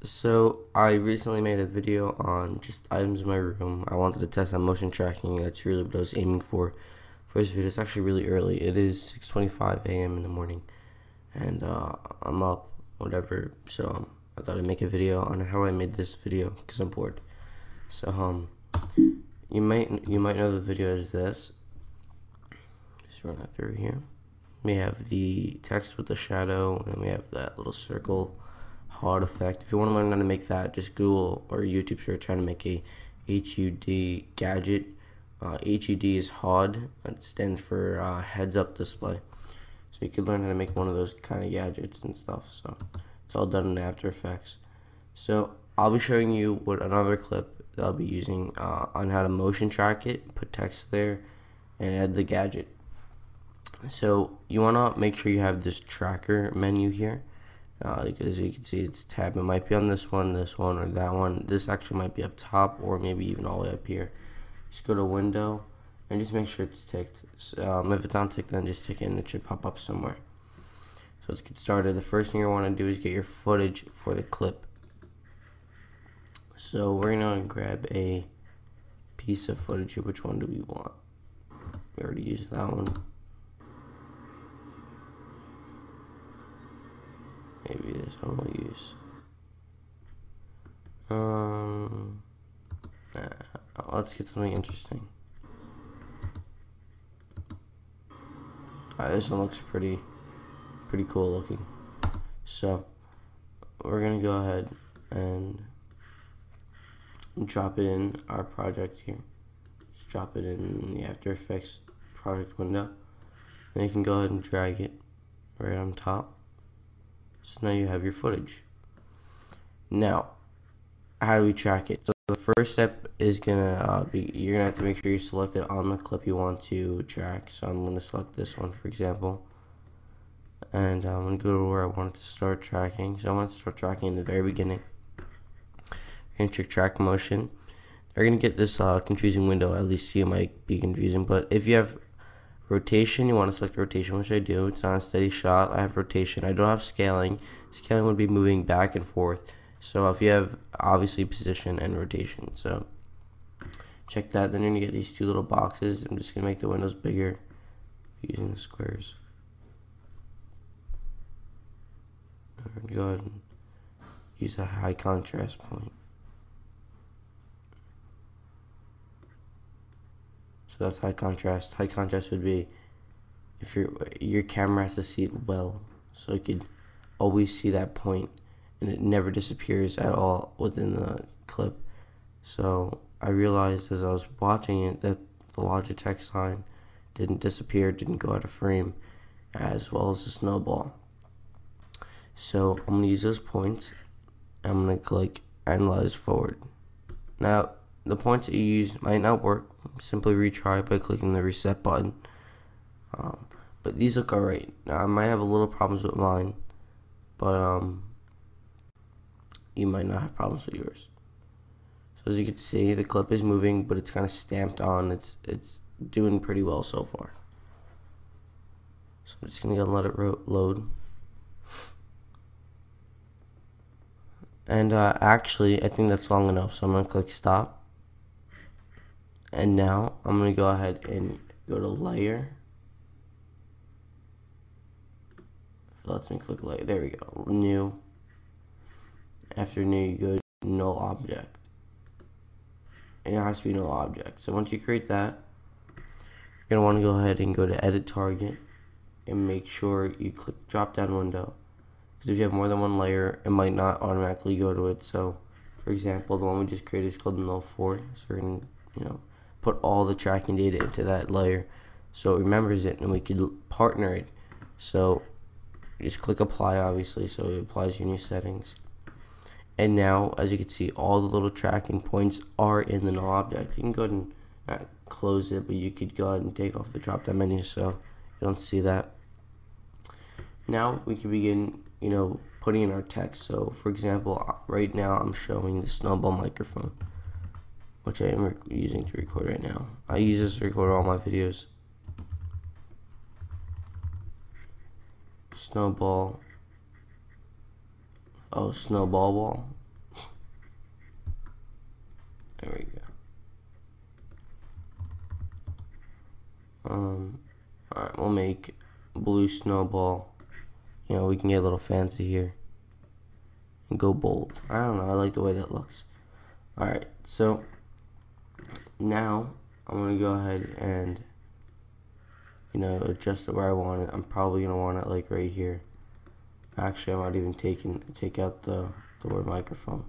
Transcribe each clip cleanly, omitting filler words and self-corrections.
So I recently made a video on just items in my room. I wanted to test on motion tracking. That's really what I was aiming for this video. It's actually really early. It is 6:25 a.m. in the morning, and I'm up, whatever. So I thought I'd make a video on how I made this video because I'm bored. So you might know the video is this. Just run that through here. We have the text with the shadow, and we have that little circle HUD effect. If you want to learn how to make that, just Google or YouTube search how to make a HUD gadget. HUD is HUD. It stands for heads up display. So you can learn how to make one of those kind of gadgets and stuff. So it's all done in After Effects. So I'll be showing you what another clip that I'll be using on how to motion track it, put text there, and add the gadget. So you want to make sure you have this tracker menu here. As you can see, it's tab. It might be on this one, or that one. This actually might be up top, or maybe even all the way up here. Just go to Window, and just make sure it's ticked. If it's unticked, then just tick it, and it should pop up somewhere. So let's get started. The first thing you want to do is get your footage for the clip. So we're going to grab a piece of footage here. Which one do we want? We already used that one. Maybe this one we'll use. Let's get something interesting. This one looks pretty cool looking. So we're gonna go ahead and drop it in our project here. Just drop it in the After Effects project window. Then you can go ahead and drag it right on top. So now you have your footage. Now, how do we track it? So the first step is gonna be, you're gonna have to make sure you select it on the clip you want to track. So I'm gonna select this one, for example, and I'm gonna go to where I want it to start tracking. So I want to start tracking in the very beginning. You're gonna check track motion. You're gonna get this confusing window. At least you might be confusing, but if you have rotation, you want to select rotation, which I do. It's not a steady shot. I have rotation. I don't have scaling. Scaling would be moving back and forth. So if you have, obviously, position and rotation. So check that. Then you're going to get these two little boxes. I'm just going to make the windows bigger using the squares. I'm going to go ahead and use a high contrast point. So that's high contrast. High contrast would be if your camera has to see it well, so it could always see that point, and it never disappears at all within the clip. So I realized as I was watching it that the Logitech line didn't disappear, didn't go out of frame, as well as the snowball. So I'm gonna use those points. I'm gonna click Analyze Forward. Now, the points that you use might not work. Simply retry by clicking the reset button. But these look alright. Now I might have a little problems with mine, but you might not have problems with yours. So as you can see, the clip is moving, but it's kind of stamped on. It's doing pretty well so far. So I'm just gonna go and let it load. And actually, I think that's long enough. So I'm gonna click stop. And now I'm going to go ahead and go to layer. If it lets me click layer. There we go. New. After new, you go to null object. And it has to be null object. So once you create that, you're going to want to go ahead and go to edit target and make sure you click drop down window. Because if you have more than one layer, it might not automatically go to it. So for example, the one we just created is called null 4. So we're going to, put all the tracking data into that layer so it remembers it, and we could partner it. So you just click apply, obviously, so it applies your new settings. And now, as you can see, all the little tracking points are in the null object. You can go ahead and not close it, but you could go ahead and take off the drop down menu so you don't see that. Now we can begin putting in our text. So for example, right now I'm showing the snowball microphone, which I am using to record right now. I use this to record all my videos. Snowball. Oh, snowball ball. Alright, we'll make blue snowball. You know, we can get a little fancy here and go bold. I don't know, I like the way that looks. Alright, so now I'm gonna go ahead and, you know, adjust it where I want it. I'm probably gonna want it like right here. Actually, I might even take out the word microphone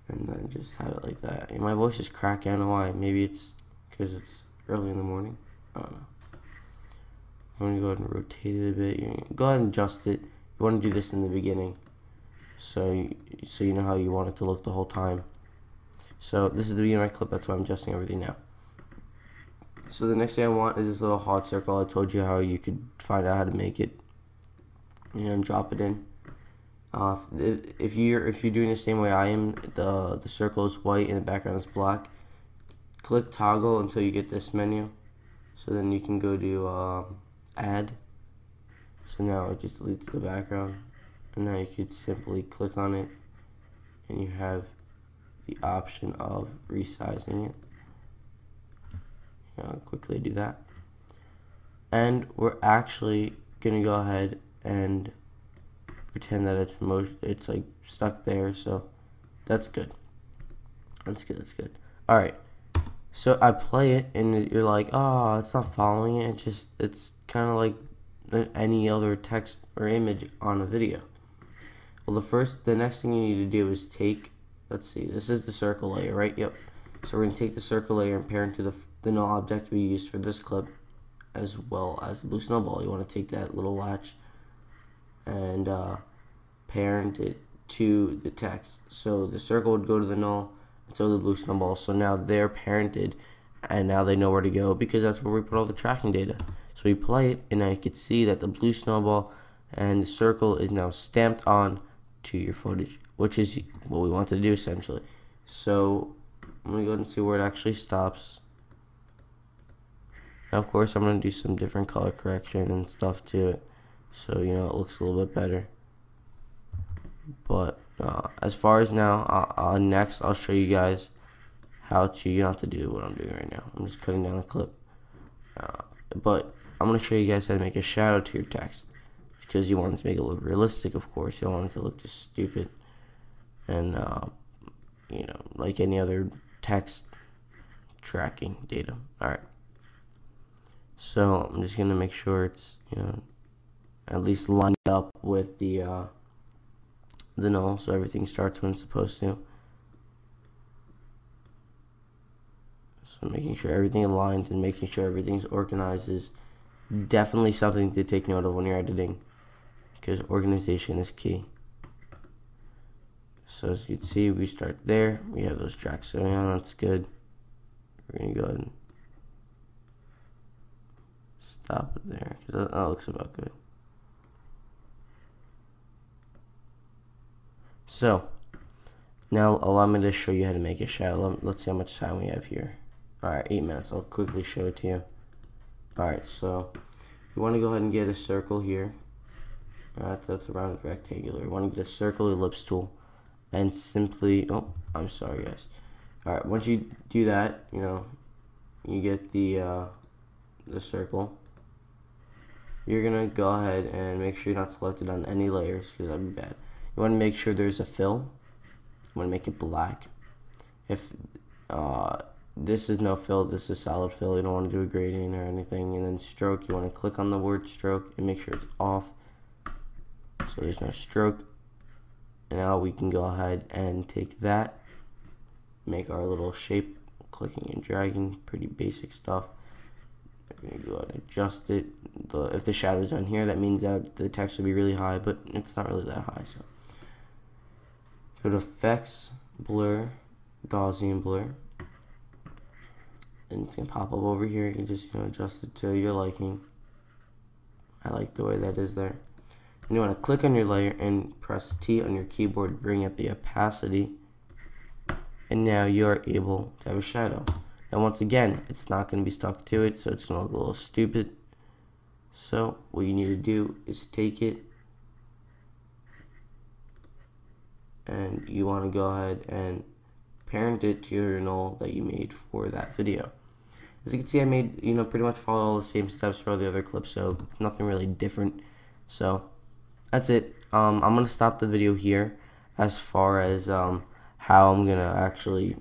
and then just have it like that. And my voice is cracking. I don't know why. Maybe it's because it's early in the morning. I don't know. I'm gonna go ahead and rotate it a bit. Go ahead and adjust it. You want to do this in the beginning, so you know how you want it to look the whole time. So this is the beginning of my clip. That's why I'm adjusting everything now. So the next thing I want is this little heart circle. I told you how you could find out how to make it. You know, and drop it in. If you're doing the same way I am, the circle is white and the background is black. Click toggle until you get this menu. So then you can go to add. So now it just deletes the background, and now you could simply click on it, and you have the option of resizing it. I'll quickly do that, and we're actually gonna go ahead and pretend that it's like stuck there. So that's good. That's good. All right. So I play it, and you're like, oh, it's not following it. It's kind of like any other text or image on a video. Well, the next thing you need to do is take, let's see, this is the circle layer, right? Yep. So we're gonna take the circle layer and pair it to the null object we used for this clip, as well as the blue snowball. You want to take that little latch and parent it to the text. So the circle would go to the null, and so the blue snowball. So now they're parented, and now they know where to go because that's where we put all the tracking data. So we play it, and now you can see that the blue snowball and the circle is now stamped on to your footage, which is what we want to do essentially. So I'm gonna go ahead and see where it actually stops. Now, of course, I'm gonna do some different color correction and stuff to it, so you know it looks a little bit better. But as far as now, next I'll show you guys how to, you don't have to do what I'm doing right now. I'm just cutting down the clip. But I'm going to show you guys how to make a shadow to your text, because you want it to make it look realistic, of course. You don't want it to look just stupid and, you know, like any other text tracking data. Alright. So I'm just going to make sure it's, you know, at least lined up with the null, so everything starts when it's supposed to. So making sure everything aligns and making sure everything's organized is definitely something to take note of when you're editing, because organization is key. So as you can see, we start there. We have those tracks going on. That's good. We're gonna go ahead and stop it there, because that looks about good. So now allow me to show you how to make a shadow. Let's see how much time we have here. Alright, 8 minutes. I'll quickly show it to you. Alright, so you want to go ahead and get a circle here. That's a rounded rectangular. You want to get a circle ellipse tool and simply, oh, I'm sorry guys. Alright, once you do that, you know, you get the circle. You're gonna go ahead and make sure you're not selected on any layers, because that'd be bad. You want to make sure there's a fill. You want to make it black. If this is no fill, this is solid fill. You don't want to do a gradient or anything. And then stroke, you want to click on the word stroke and make sure it's off, so there's no stroke. And now we can go ahead and take that, make our little shape, clicking and dragging, pretty basic stuff. We're going to go ahead and adjust it. If the shadow's on here, that means that the text will be really high, but it's not really that high. So go to Effects, Blur, Gaussian Blur, and it's going to pop up over here. You can just, you know, adjust it to your liking. I like the way that is there. And you want to click on your layer and press T on your keyboard to bring up the opacity, and now you're able to have a shadow. And once again, it's not going to be stuck to it, so it's going to look a little stupid. So what you need to do is take it, and you want to go ahead and parent it to your null that you made for that video. As you can see, I made, pretty much follow all the same steps for all the other clips, so nothing really different. So that's it. I'm gonna stop the video here as far as how I'm gonna actually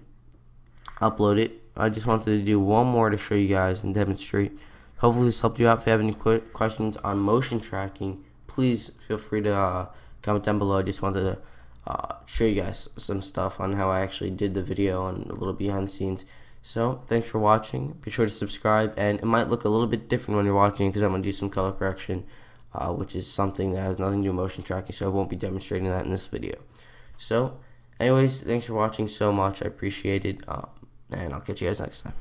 upload it. I just wanted to do one more to show you guys and demonstrate. Hopefully this helped you out. If you have any questions on motion tracking, please feel free to comment down below. I just wanted to show you guys some stuff on how I actually did the video and a little behind the scenes. So thanks for watching. Be sure to subscribe, and it might look a little bit different when you're watching because I'm going to do some color correction, which is something that has nothing to do with motion tracking, so I won't be demonstrating that in this video. So anyways, thanks for watching so much. I appreciate it, and I'll catch you guys next time.